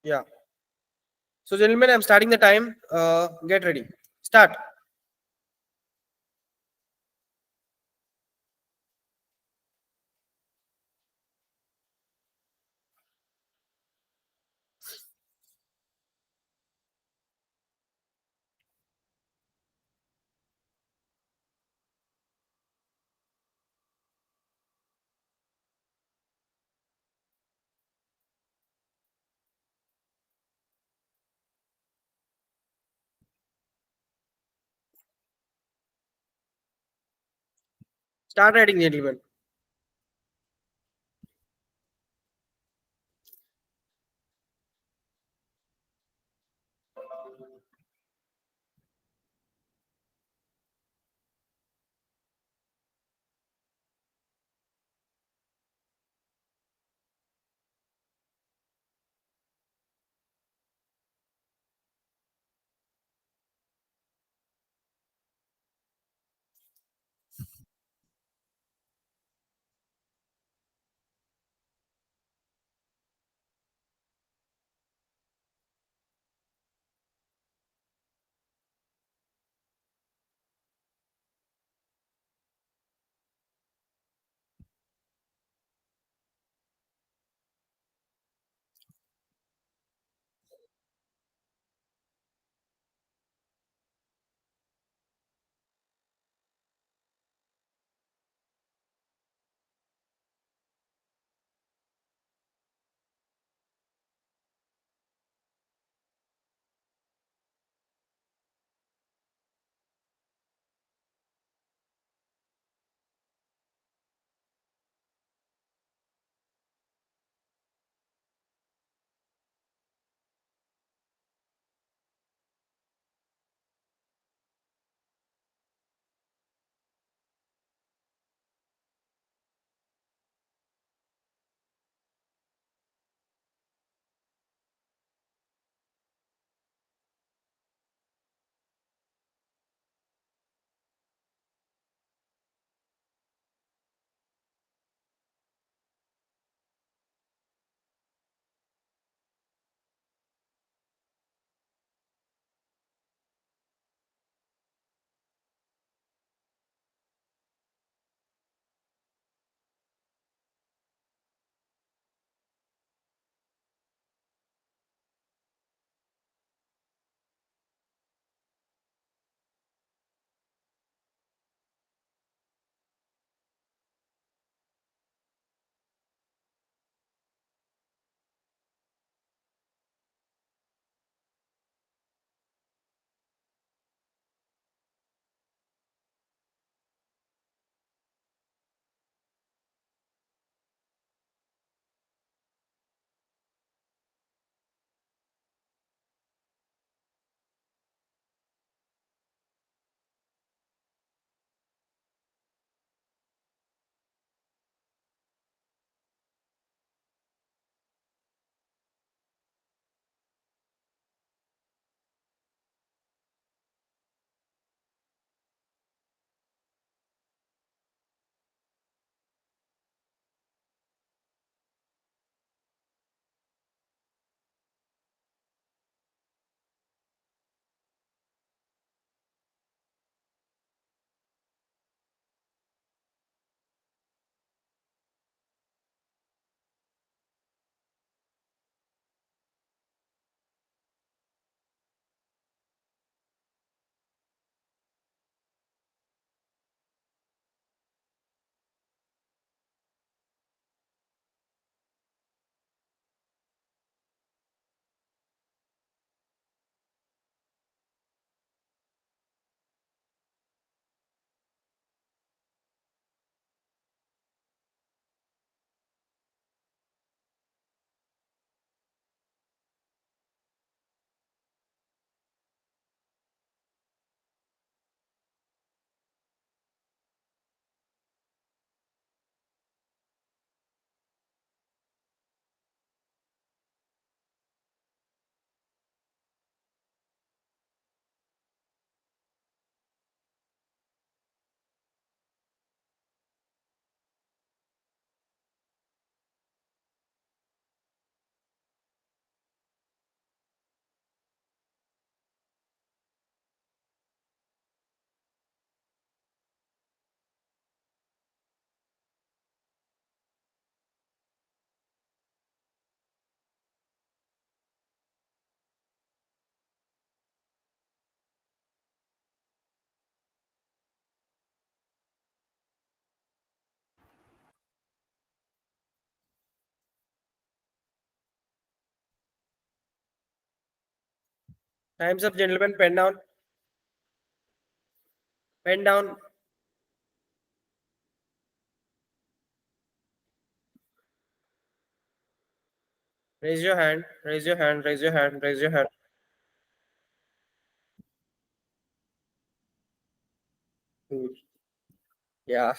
Yeah. So, gentlemen, I'm starting the time. Get ready. Start. Start writing, gentlemen. Time's up, gentlemen. Pen down. Pen down. Raise your hand. Raise your hand. Raise your hand. Raise your hand. Yeah.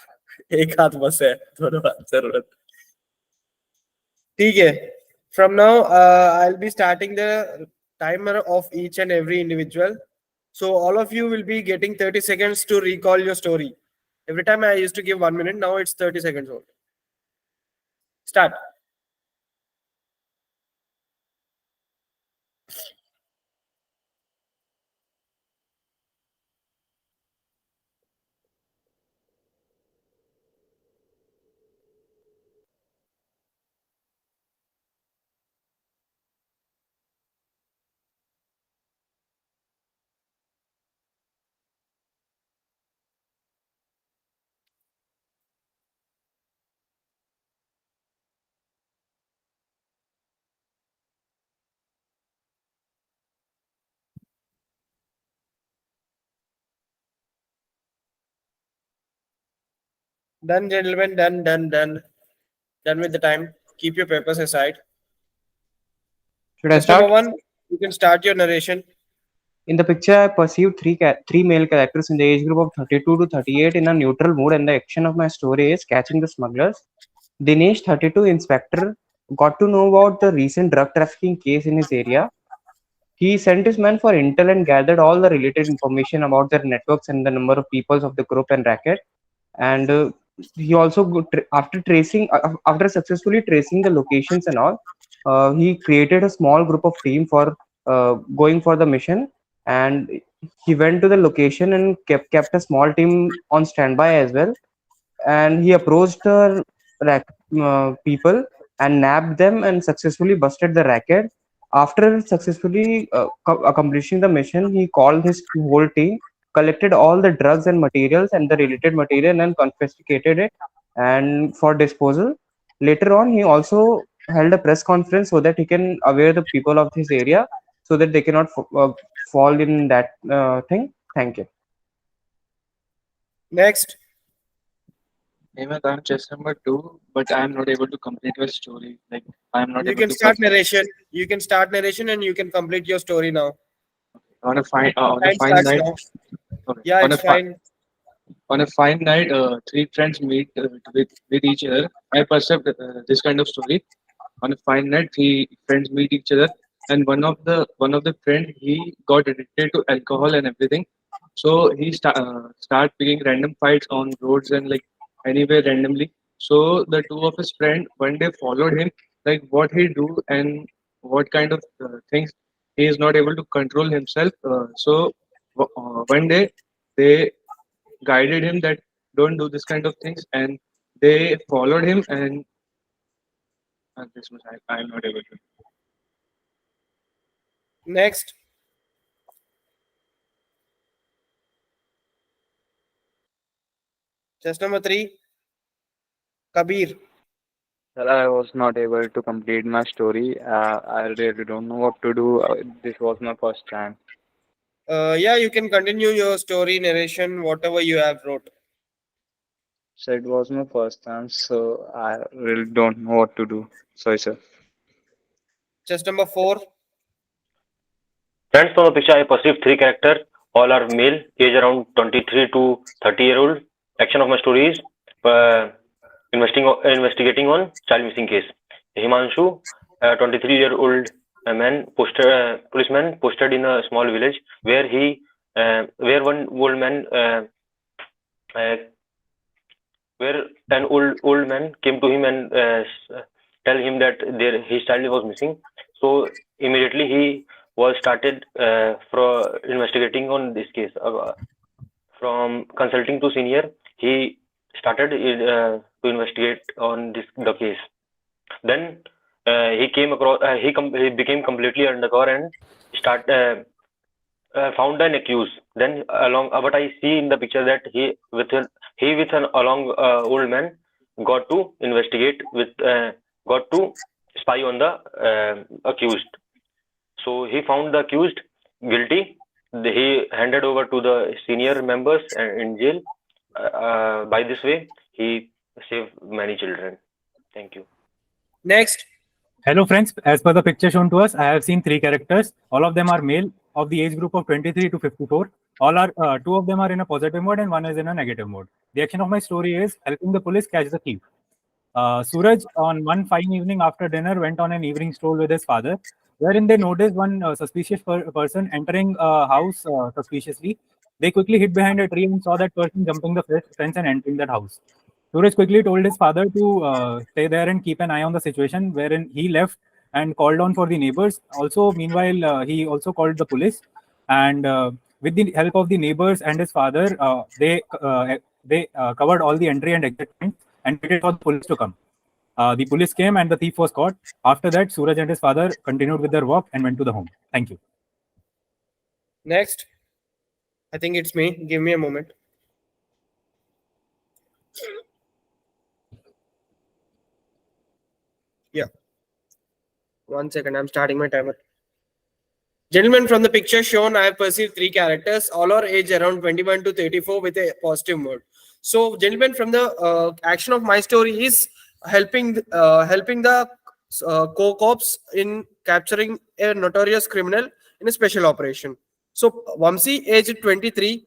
एक हाथ बस है, दोनों हाथ जरूरत. ठीक है. From now, I'll be starting the timer of each and every individual. So all of you will be getting 30 seconds to recall your story. Every time I used to give 1 minute, now it's 30 seconds only. Start. Done, gentlemen. Done, done, done. Done with the time. Keep your papers aside. Should I Just number start? one, you can start your narration. In the picture, I perceive three male characters in the age group of 32 to 38 in a neutral mood, and the action of my story is catching the smugglers. Dinesh, 32, inspector, got to know about the recent drug trafficking case in his area. He sent his men for intel and gathered all the related information about their networks and the number of people of the group and racket. And he also after successfully tracing the locations and all, he created a small group of team for going for the mission, and he went to the location and kept a small team on standby as well. And he approached the people and nabbed them and successfully busted the racket. After successfully accomplishing the mission, he called his whole team, collected all the drugs and materials and the related material, and confiscated it and for disposal. Later on, he also held a press conference so that he can aware the people of his area so that they cannot fall in that thing. Thank you. Next. Hemant, I'm chess number 2, but I'm not able to complete my story. Like, I'm not You able can to start narration. You can start narration and you can complete your story now. on a Time fine starts night. now. Okay. Yeah, it's fine. On a fine night, three friends meet with each other. I perceived this kind of story. On a fine night, three friends meet each other, and one of the friend, he got addicted to alcohol and everything. So he start picking random fights on roads and like anywhere randomly. So the two of his friend one day followed him, like what he do and what kind of things he is not able to control himself. One day they guided him that don't do this kind of things, and they followed him, and this much I'm not able to. Next. Just number three. Kabir. Well, I was not able to complete my story. I really don't know what to do. This was my first time. Yeah, you can continue your story narration, whatever you have wrote. So it was my first time, so I really don't know what to do. Sorry, sir. Just number four. Friends, from the picture, I perceive three characters. All are male, age around 23 to 30-year-old. Action of my story is investigating on child missing case. Himanshu, a 23-year-old policeman posted in a small village where one old man, uh, where an old man came to him and tell him that his child was missing. So immediately he was started for investigating on this case. From consulting to senior, he started to investigate on the case. Then he came across he became completely undercover and start found an accused. Then along what I see in the picture that he with an along old man got to investigate with got to spy on the accused. So he found the accused. guilty. He handed over to the senior members in jail. By this way, he saved many children. Thank you. Next. Hello friends, as per the picture shown to us, I have seen 3 characters. All of them are male of the age group of 23 to 54. All are 2 of them are in a positive mode and 1 is in a negative mode. The action of my story is helping the police catch the thief. Suraj, on one fine evening after dinner, went on an evening stroll with his father, wherein they noticed one suspicious person entering a house suspiciously. They quickly hid behind a tree and saw that person jumping the fence and entering that house. Suraj quickly told his father to stay there and keep an eye on the situation, wherein he left and called on for the neighbors. Also, meanwhile, he also called the police, and with the help of the neighbors and his father, they covered all the entry and exit points and waited for the police to come. The police came and the thief was caught. After that, Suraj and his father continued with their walk and went to the home. Thank you. Next. I think it's me. Give me a moment. Yeah. 1 second. I'm starting my timer. Gentlemen, from the picture shown, I have perceived 3 characters. All are aged around 21 to 34 with a positive mode. So, gentlemen, from the action of my story is helping the co-cops in capturing a notorious criminal in a special operation. So, Vamsi, aged 23,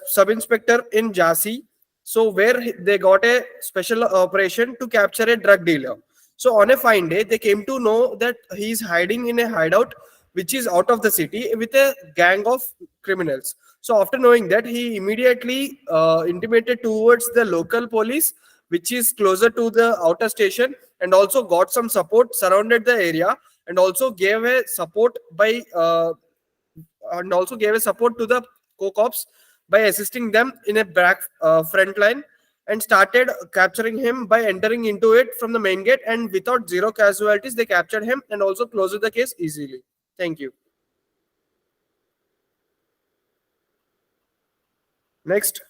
sub-inspector in Jhansi. So, where they got a special operation to capture a drug dealer. So, on a fine day, they came to know that he is hiding in a hideout which is out of the city with a gang of criminals. So after knowing that, he immediately intimated towards the local police, which is closer to the outer station, and also got some support, surrounded the area, and also gave a support to the co-cops by assisting them in a back front line, and started capturing him by entering into it from the main gate, and without zero casualties they captured him and also closed the case easily. Thank you. Next.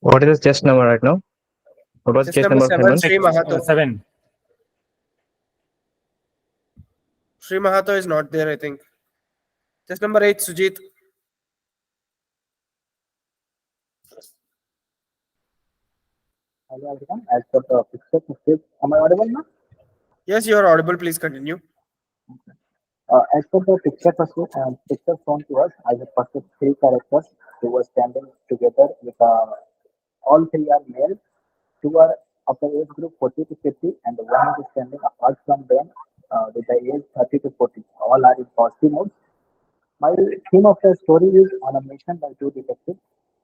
What is the chest number right now? What was Chest chest number number 7, Sri Mahato. 7. Sri Mahato is not there, I think. Chest number 8, Sujit. Hello everyone, as per the picture perceived, am I audible now? Yes, you are audible. Please continue. As per the picture shown to us, I have perceived 3 characters who were standing together with all 3 are male, 2 are of the age group 40 to 50, and the one is standing apart from them with the age 30 to 40. All are in positive mode. My theme of the story is on a mission by 2 detectives.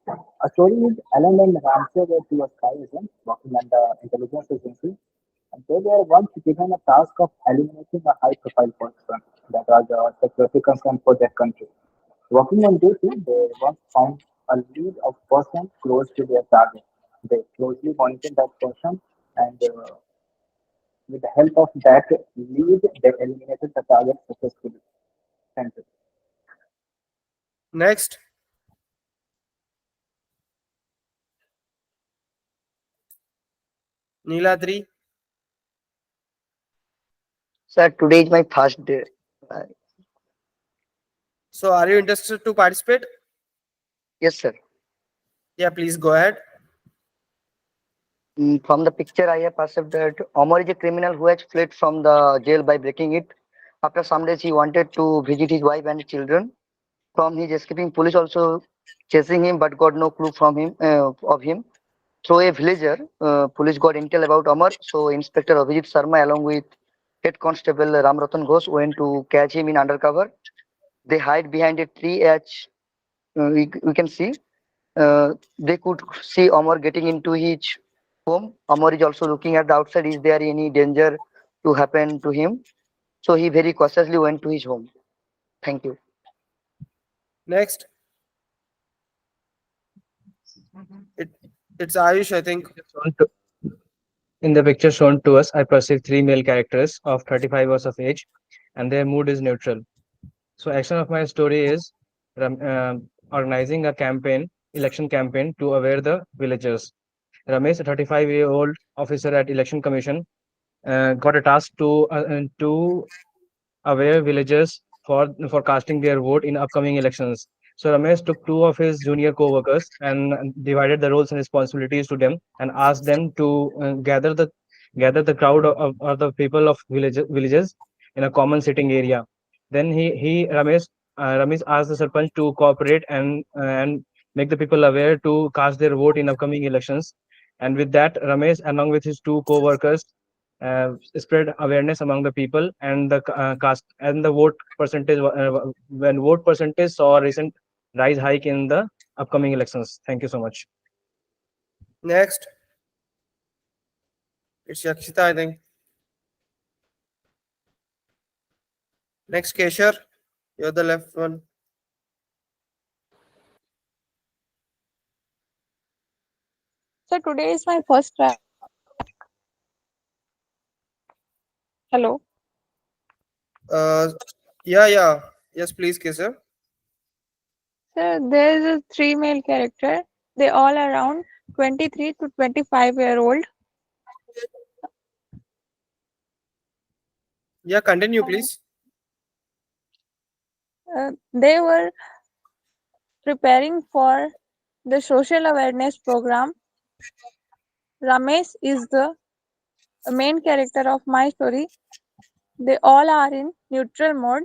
A story is Alan and Ramsey were 2 spy agents working under intelligence agency. And they were once given a task of eliminating a high-profile person that was a security concern for their country. Working on duty, they once found a lead of person close to their target. They closely monitored that person, and with the help of that lead, they eliminated the target successfully. Thank you. Next. Neeladri. Sir, today is my first day. So are you interested to participate? Yes, sir. Yeah, please go ahead. From the picture, I have perceived that Omar is a criminal who has fled from the jail by breaking it. After some days, he wanted to visit his wife and children. From his escaping, police also chasing him, but got no clue from him of him. Through a villager, police got intel about Omar. So Inspector Abhijit Sharma, along with Head Constable Ram Ratan Ghosh, went to catch him in undercover. They hide behind a tree, as we can see. They could see Omar getting into his home. Omar is also looking at the outside. Is there any danger to happen to him? So he very cautiously went to his home. Thank you. Next. It's Ayush, I think. In the picture shown to us, I perceive 3 male characters of 35 years of age, and their mood is neutral. So, action of my story is organizing a election campaign to aware the villagers. Ramesh, a 35-year-old officer at Election Commission, got a task to aware villagers for casting their vote in upcoming elections. So Ramesh took two of his junior co-workers and divided the roles and responsibilities to them and asked them to gather the crowd of the people of villages in a common sitting area. Then he Ramesh asked the Sarpanch to cooperate and make the people aware to cast their vote in upcoming elections. And with that, Ramesh, along with his two co-workers, spread awareness among the people, and the cast and the vote percentage when vote percentage saw a recent rise hike in the upcoming elections. Thank you so much. Next, it's Yakshita, I think. Next, Kesher, you're the left one. So today is my first track. Hello. Yeah. Yes, please, Kesher. So there is a three male character. They all around 23 to 25-year old. Yeah, continue, please. They were preparing for the social awareness program. Ramesh is the main character of my story. They all are in neutral mode.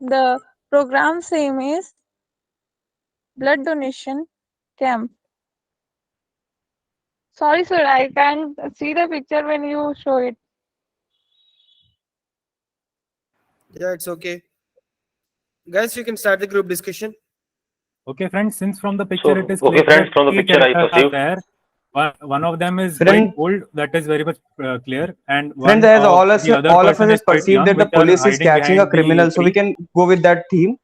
The program's aim is blood donation camp. Sorry, sir, I can't see the picture when you show it. Yeah, it's okay. Guys, you can start the group discussion. Okay, friends, since from the picture it is okay, clear friends, from the three picture I characters are perceive. there. One of them is Friend- quite old, that is very much clear, and Friends, one as of the other all of person us is is quite perceived young, that the which are police is hiding catching a behind the criminal, so we tree. can go with that theme.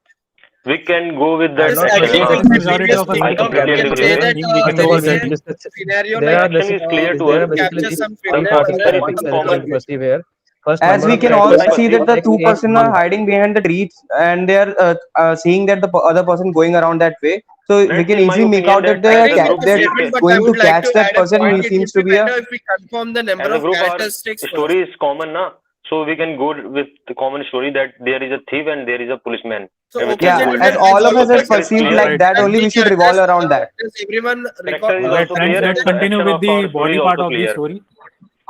We can go with Yes, that actually, action. from the Majority previous of us thing, I need to completely we can agree say with that you. we can there go is with the a team. scenario The like action is clear to to us. capture some some criminal topics under that one that we single can view. perceive here. First, As number we of can characters all I see that perceive the like two we have person are one. hiding behind the trees and they are seeing that the other person going around that way. So we friends, can in my easily make opinion, out that that I as they're a agree with group the they're we statement, can, but I going to would like catch to that add a person point. who It seems would to be be a. better if we confirm the number as a of group, our characteristics first. story is common, na. So we can go with the common story that there is a thief and there is a policeman, So, and with okay, his Yeah, gold. as gentlemen, all of all us of has us Character is perceived clear. like Right. that, have only three we should revolve characters. around that. Does everyone Character is Alright, also friends, clear, let's and the continue action with of our the story body is part also of the clear. story.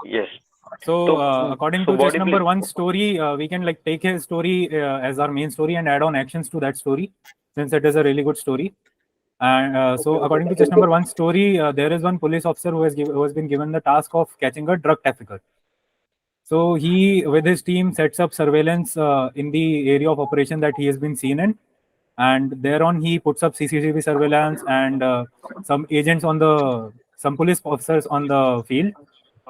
Yes. So, So, according so to just body, number please. one story, we can like take his story as our main story and add on actions to that story, since it is a really good story. And so, according to just number one story, there is one police officer who has been given the task of catching a drug trafficker. So he, with his team, sets up surveillance in the area of operation that he has been seen in, and thereon he puts up CCTV surveillance and some police officers on the field,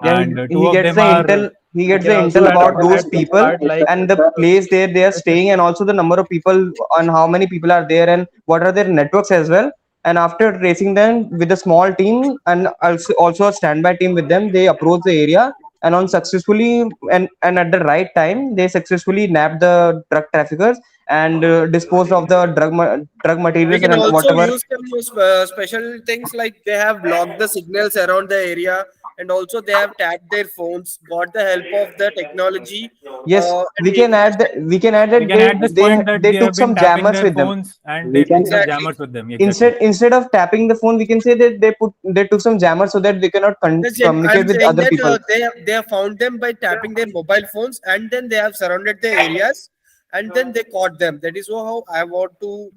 Yeah, and two he of gets them the are. intel. He We gets the can also intel add about those add this people part like and the place they are staying, and also the number of people and how many people are there and what are their networks as well. And after tracing them with a small team and also a standby team with them, they approach the area and on successfully and at the right time they successfully nab the drug traffickers and disposed of the drug We materials can and also whatever. use some special things like they have blocked the signals around the area, and also they have tapped their phones, got the help of the technology, Yes, and we can add We that can add this point that they they took have been some tapping jammers their with them. phones and We they can took some exactly. jammers with them. Exactly. Instead of tapping the phone, we can say that they took some jammers so that they cannot Yes, communicate I'm with saying other that people. they have found them by tapping their mobile phones, and then they have surrounded the areas, and then they caught them. That is how I want to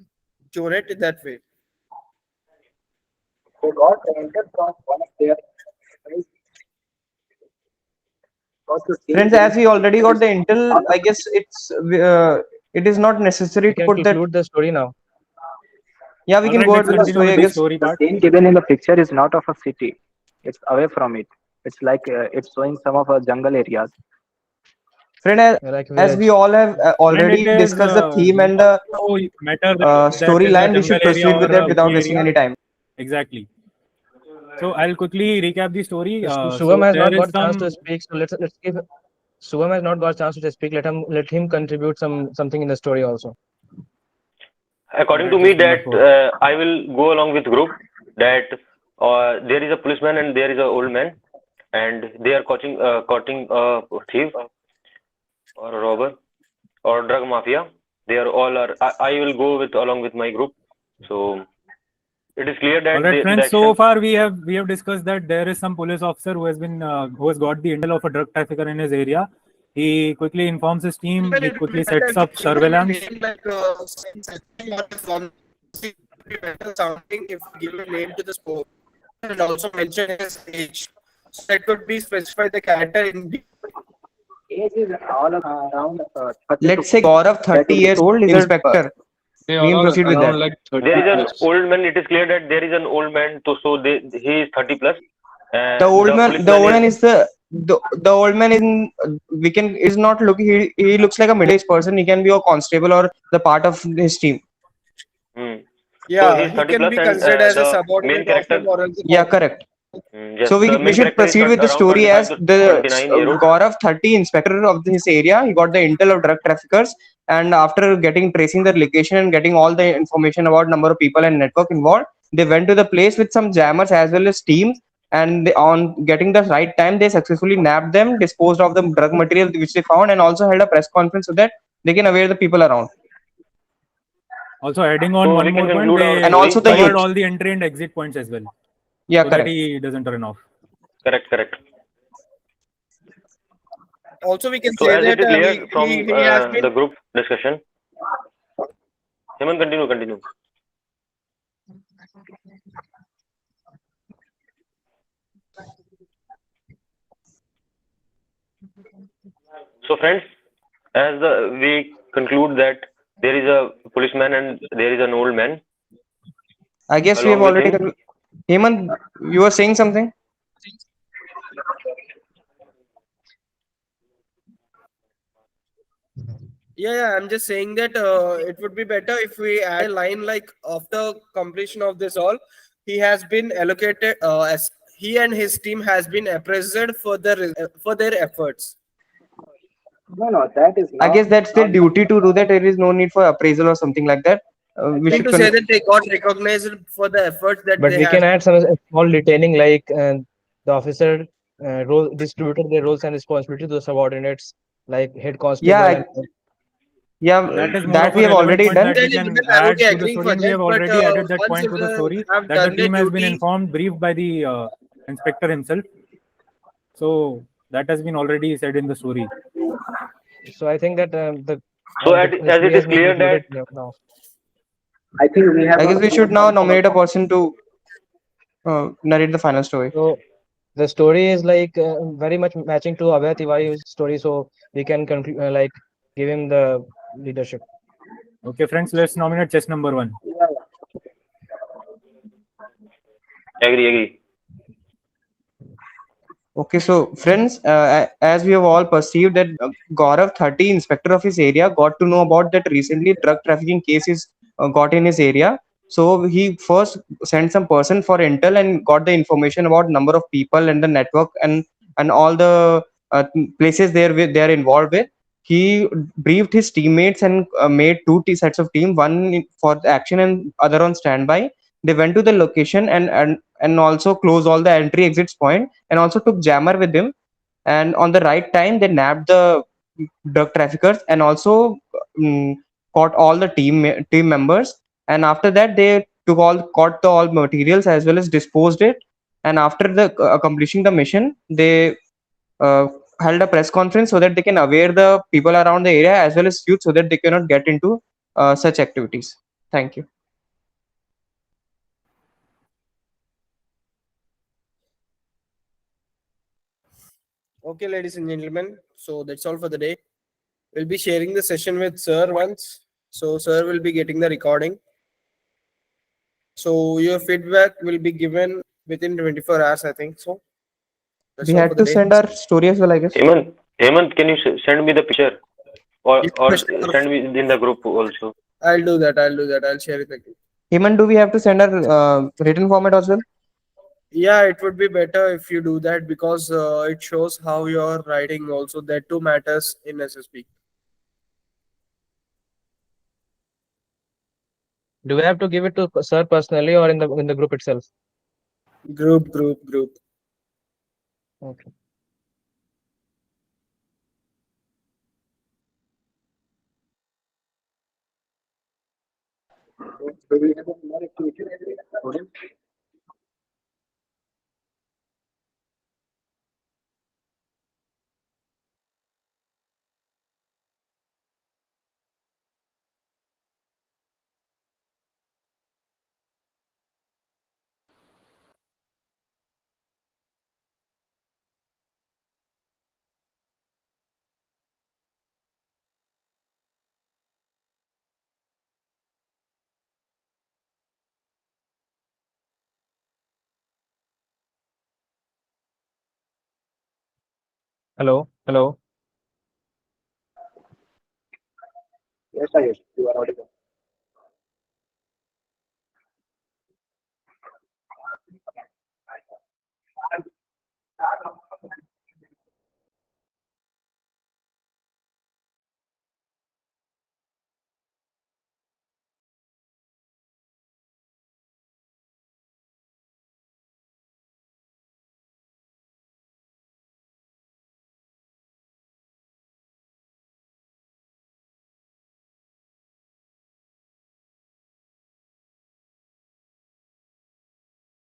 tune it in that way. they got entered from one of their friends was the same Friends, given as in we the already picture got is the intel, not of I a guess it is not necessary we to can put that. conclude the story now. Yeah, we All can right, go let's ahead with the continue story, with I the guess. story the part. scene given in the picture is not of a city. It's away from it. It's like it's showing some of our jungle areas. Friend, Like as we village. all have Friend, it already is discussed the theme and the no matter that is a storyline, we jungle should area proceed or with that a without village wasting area. any time. Exactly. So I'll quickly recap the story. Shubham So has there not is got chance to some. speak, so let's give Shubham has not got chance to speak. Let him contribute something in the story also. All According to right, me, just number that four. I will go along with group that there is a policeman and there is a old man, and they are catching a thief. or a robber or drug mafia. They are all are. I will go with along with my group. So it is clear that All right, the friends. action. So far, we have discussed that there is some police officer who has been who has got the intel of a drug trafficker in his area. He quickly informs his team. Even He it would be quickly better sets if you up give him a surveillance. name like something on the form. It would be better sounding if you give a name to the sport and also mention his age. So that could be specify the character in the Age is all around 30 to Let's say Gaurav, 30 that would be years old, inspector. They We all can are proceed with around that. like 30 There is an plus. old man. It is clear that there is an old man. So he is 30 plus. The old The man, the policeman old man is is the old man is in, we can is not looking. He looks like a middle-aged person. He can be a constable or the part of his team. hmm. So he yeah, is he 30 can plus, be and considered as a the main subordinate of character. him or else Yeah, correct. Yes, So the we main should character is proceed with the around story 25 as to the 29-year old. Gaurav, 30, inspector of his area. He got the intel of drug traffickers, and after tracing the location and getting all the information about number of people and network involved, they went to the place with some jammers as well as teams. And on getting the right time, they successfully nabbed them, disposed of the drug material which they found, and also held a press conference so that they can aware the people around. Also, adding on So one we can more point, conclude our they And story also the by covered youth. all the entry and exit points as well, Yeah, so that correct. he doesn't run off. correct. also we can So say as it that is clear from he has the been group discussion, Heman, continue. So friends, as we conclude that there is a policeman and there is an old man I guess we have along with already. him. Hemant, you were saying something? yeah, I'm just saying that it would be better if we add a line like after completion of this all, he has been allocated as he and his team has been appraised for their efforts. no, that is I guess that's their not duty to do that. There is no need for appraisal or something like that. We Mean should to say that they got recognized for the efforts that But they we can have. add some small detailing like the officer role distributed their roles and responsibilities to the subordinates like head yeah, constable and yeah, That is more that of we a have relevant already point done. that we Entirely can because I'm add okay to the agreeing story, for and we that, have but already added that once point if to the story have that the done their team has been duty, informed, briefed by the inspector himself. So that has been already said in the story. so I think that So the as story it has is been clear that concluded now. I think we have I guess we should now a nominate a person to narrate the final story. So the story is like very much matching to Abhay Tiwari's story, so we can like give him the leadership. Okay, friends, let's nominate chess number 1. agree. Okay, so friends, as we have all perceived that Gaurav, 30, inspector of his area, got to know about that recently drug trafficking cases got in his area. So he first sent some person for intel and got the information about number of people and the network and all the places they are involved with. He briefed his teammates and made two sets of team, for the action and other on standby. They went to the location and also closed all the entry exits point and also took jammer with him, and on the right time they nabbed the drug traffickers and also um, caught all the team members, and after that they caught the all materials as well as disposed it, and after the accomplishing the mission they uh, held a press conference so that they can aware the people around the area as well as youth so that they cannot get into such activities. Thank you. Okay, ladies and gentlemen. So that's all for the day. We'll be sharing the session with Sir once. So Sir will be getting the recording. So your feedback will be given within 24 hours, I think. So that's We all for had the to day. send our story as well, I guess. Hemant, can you send me the picture or Sure. send me in the group also? I'll do that. I'll share it again. Heman, do we have to send our written format as well? Yeah, it would be better if you do that because it shows how you're writing also. That too matters in SSP. Do we have to give it to sir personally or in the group itself? Group. Okay. Do we have more activity, students? Hello, hello. Yes, Ayush, you are audible.